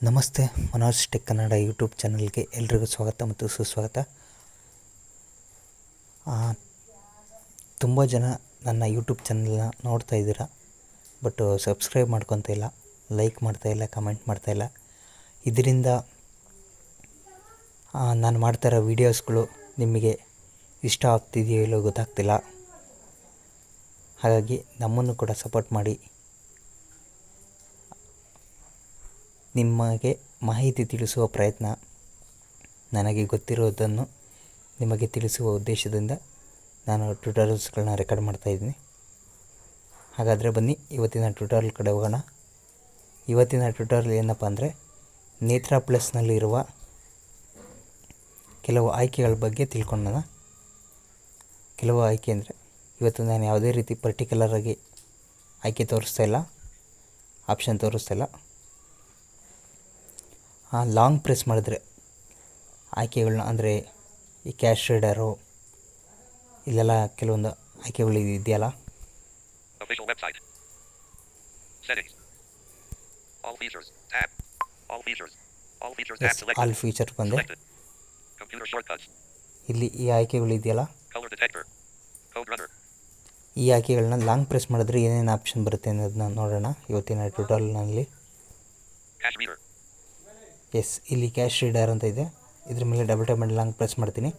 ನಮಸ್ತೆ, Manoj tech Kannada YouTube ಚಾನಲ್ಗೆ ಎಲ್ರಿಗೂ ಸ್ವಾಗತ ಮತ್ತು ಸುಸ್ವಾಗತ. ತುಂಬ ಜನ ನನ್ನ ಯೂಟ್ಯೂಬ್ ಚಾನಲ್ನ ನೋಡ್ತಾ ಇದ್ದೀರಾ, ಬಟ್ ಸಬ್ಸ್ಕ್ರೈಬ್ ಮಾಡ್ಕೊತ ಇಲ್ಲ, ಲೈಕ್ ಮಾಡ್ತಾಯಿಲ್ಲ, ಕಮೆಂಟ್ ಮಾಡ್ತಾಯಿಲ್ಲ. ಇದರಿಂದ ನಾನು ಮಾಡ್ತಾಯಿರೋ ವೀಡಿಯೋಸ್ಗಳು ನಿಮಗೆ ಇಷ್ಟ ಆಗ್ತಿದೆಯೋ ಇಲ್ಲೋ ಗೊತ್ತಾಗ್ತಿಲ್ಲ. ಹಾಗಾಗಿ ನಮ್ಮನ್ನು ಕೂಡ ಸಪೋರ್ಟ್ ಮಾಡಿ. ನಿಮಗೆ ಮಾಹಿತಿ ತಿಳಿಸುವ ಪ್ರಯತ್ನ, ನನಗೆ ಗೊತ್ತಿರೋದನ್ನು ನಿಮಗೆ ತಿಳಿಸುವ ಉದ್ದೇಶದಿಂದ ನಾನು ಟ್ಯುಟೋರಿಯಲ್ಸ್ಗಳನ್ನ ರೆಕಾರ್ಡ್ ಮಾಡ್ತಾಯಿದ್ದೀನಿ. ಹಾಗಾದರೆ ಬನ್ನಿ ಇವತ್ತಿನ ಟ್ಯುಟೋರಿಯಲ್ ಕಡೆ ಹೋಗೋಣ. ಇವತ್ತಿನ ಟ್ಯುಟೋರಿಯಲ್ ಏನಪ್ಪ ಅಂದರೆ, ನೇತ್ರಾ ಪ್ಲಸ್ನಲ್ಲಿರುವ ಕೆಲವು ಆಯ್ಕೆಗಳ ಬಗ್ಗೆ ತಿಳ್ಕೊಳ್ಳೋಣ. ಕೆಲವು ಆಯ್ಕೆ ಅಂದರೆ, ಇವತ್ತು ನಾನು ಯಾವುದೇ ರೀತಿ ಪರ್ಟಿಕ್ಯುಲರಾಗಿ ಆಯ್ಕೆ ತೋರಿಸ್ತಾ ಇಲ್ಲ, ಆಪ್ಷನ್ ತೋರಿಸ್ತಾ ಇಲ್ಲ. ಲಾಂಗ್ ಪ್ರೆಸ್ ಮಾಡಿದ್ರೆ ಆಯ್ಕೆಗಳನ್ನ, ಅಂದರೆ ಈ ಕ್ಯಾಶ್ ರೀಡರು ಇಲ್ಲೆಲ್ಲ ಕೆಲವೊಂದು ಆಯ್ಕೆಗಳು ಇದೆಯಲ್ಲ, ಆಲ್ ಫೀಚರ್ ಬಂದೆ ಇಲ್ಲಿ ಈ ಆಯ್ಕೆಗಳು ಇದೆಯಲ್ಲ, ಈ ಆಯ್ಕೆಗಳನ್ನ ಲಾಂಗ್ ಪ್ರೆಸ್ ಮಾಡಿದ್ರೆ ಏನೇನು ಆಪ್ಷನ್ ಬರುತ್ತೆ ಅನ್ನೋದನ್ನ ನೋಡೋಣ ಇವತ್ತಿನ ಟ್ಯುಟೋರಿಯಲ್ನಲ್ಲಿ. ಇಲ್ಲಿ ಕ್ಯಾಶ್ ರೀಡರ್ ಅಂತ ಇದೆ, ಇದ್ರ ಮೇಲೆ ಡಬಲ್ ಟ್ಯಾಪ್ ಮಾಡಿ ಲಾಂಗ್ ಪ್ರೆಸ್ ಮಾಡ್ತೀನಿ.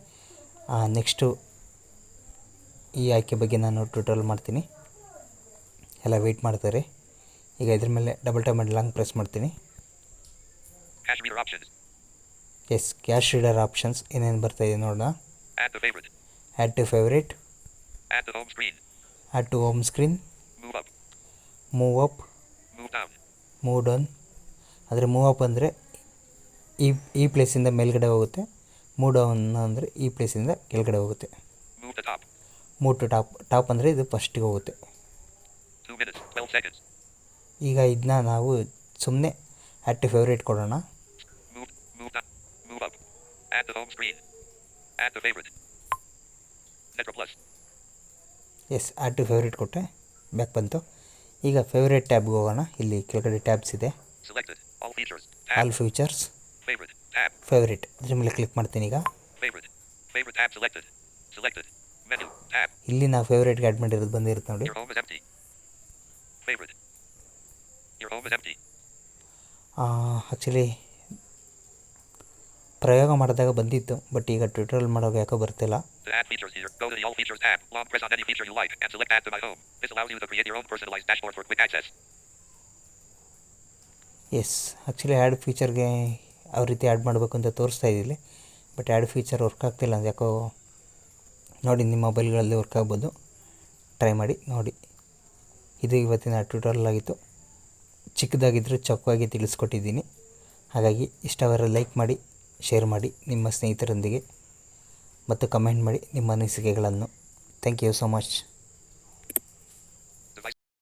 ನೆಕ್ಸ್ಟು ಈ ಆಯ್ಕೆ ಬಗ್ಗೆ ನಾನು ಟ್ಯುಟೋರಿಯಲ್ ಮಾಡ್ತೀನಿ, ಎಲ್ಲ ವೆಯ್ಟ್ ಮಾಡ್ತಾರೆ. ಈಗ ಇದ್ರ ಮೇಲೆ ಡಬಲ್ ಟ್ಯಾಪ್ ಮಾಡಿ ಲಾಂಗ್ ಪ್ರೆಸ್ ಮಾಡ್ತೀನಿ. ಕ್ಯಾಶ್ ರೀಡರ್ ಆಪ್ಷನ್ಸ್ ಏನೇನು ಬರ್ತಾಯಿದೆ ನೋಡೋಣ. Add to favourite, add to home screen, move up, move down. ಅಂದರೆ ಮೂವ್ ಅಪ್ ಅಂದರೆ ಈ ಪ್ಲೇಸಿಂದ ಮೇಲ್ಗಡೆ ಹೋಗುತ್ತೆ, ಮೂವ್ ಡೌನ್ ಅಂದರೆ ಈ ಪ್ಲೇಸಿಂದ ಕೆಳಗಡೆ ಹೋಗುತ್ತೆ. ಮೂವ್ ಟು ಟಾಪ್ ಅಂದರೆ ಇದು ಫಸ್ಟಿಗೆ ಹೋಗುತ್ತೆ. ಈಗ ಇದನ್ನ ನಾವು ಸುಮ್ಮನೆ ಆ್ಯಡ್ ಟು ಫೇವ್ರೇಟ್ ಕೊಡೋಣ. ಆ್ಯಡ್ ಟು ಫೇವ್ರೇಟ್ ಕೊಟ್ಟೆ, ಬ್ಯಾಕ್ ಬಂತು. ಈಗ ಫೇವ್ರೇಟ್ ಟ್ಯಾಬ್ಗೆ ಹೋಗೋಣ. ಇಲ್ಲಿ ಕೆಳಗಡೆ ಟ್ಯಾಬ್ಸ್ ಇದೆ, ಆಲ್ ಫೀಚರ್ಸ್, ಫೇವ್ರೇಟ್, ಇದ್ರ ಮೇಲೆ ಕ್ಲಿಕ್ ಮಾಡ್ತೀನಿ. ಈಗ ಇಲ್ಲಿ ನಾವು ಫೇವ್ರೇಟ್ಗೆ ಆ್ಯಡ್ ಮಾಡಿರೋದು ಬಂದಿರುತ್ತೆ ನೋಡಿ. ಆ್ಯಕ್ಚುಲಿ ಪ್ರಯೋಗ ಮಾಡಿದಾಗ ಬಂದಿತ್ತು, ಬಟ್ ಈಗ ಟ್ಯುಟೋರಿಯಲ್ ಮಾಡೋಕೆ ಯಾಕೋ ಬರ್ತಿಲ್ಲ. ಆ್ಯಕ್ಚುಲಿ ಆ್ಯಡ್ ಫೀಚರ್ಗೆ ಯಾವ ರೀತಿ ಆ್ಯಡ್ ಮಾಡಬೇಕು ಅಂತ ತೋರಿಸ್ತಾ ಇದ್ದಿಲ್ಲ, ಬಟ್ ಆ್ಯಡ್ ಫೀಚರ್ ವರ್ಕ್ ಆಗ್ತಿಲ್ಲ ಅಂತ ಯಾಕೋ. ನೋಡಿ, ನಿಮ್ಮ ಮೊಬೈಲ್ಗಳಲ್ಲಿ ವರ್ಕ್ ಆಗ್ಬೋದು, ಟ್ರೈ ಮಾಡಿ ನೋಡಿ. ಇದು ಇವತ್ತಿನ ಟ್ಯುಟೋರಿಯಲ್ ಆಗಿತ್ತು. ಚಿಕ್ಕದಾಗಿದ್ದರೂ ಚೊಕ್ಕವಾಗಿ ತಿಳಿಸ್ಕೊಟ್ಟಿದ್ದೀನಿ. ಹಾಗಾಗಿ ಇಷ್ಟವಾದರೆ ಲೈಕ್ ಮಾಡಿ, ಶೇರ್ ಮಾಡಿ ನಿಮ್ಮ ಸ್ನೇಹಿತರೊಂದಿಗೆ, ಮತ್ತು ಕಮೆಂಟ್ ಮಾಡಿ ನಿಮ್ಮ ಅನಿಸಿಕೆಗಳನ್ನು. Thank you so much.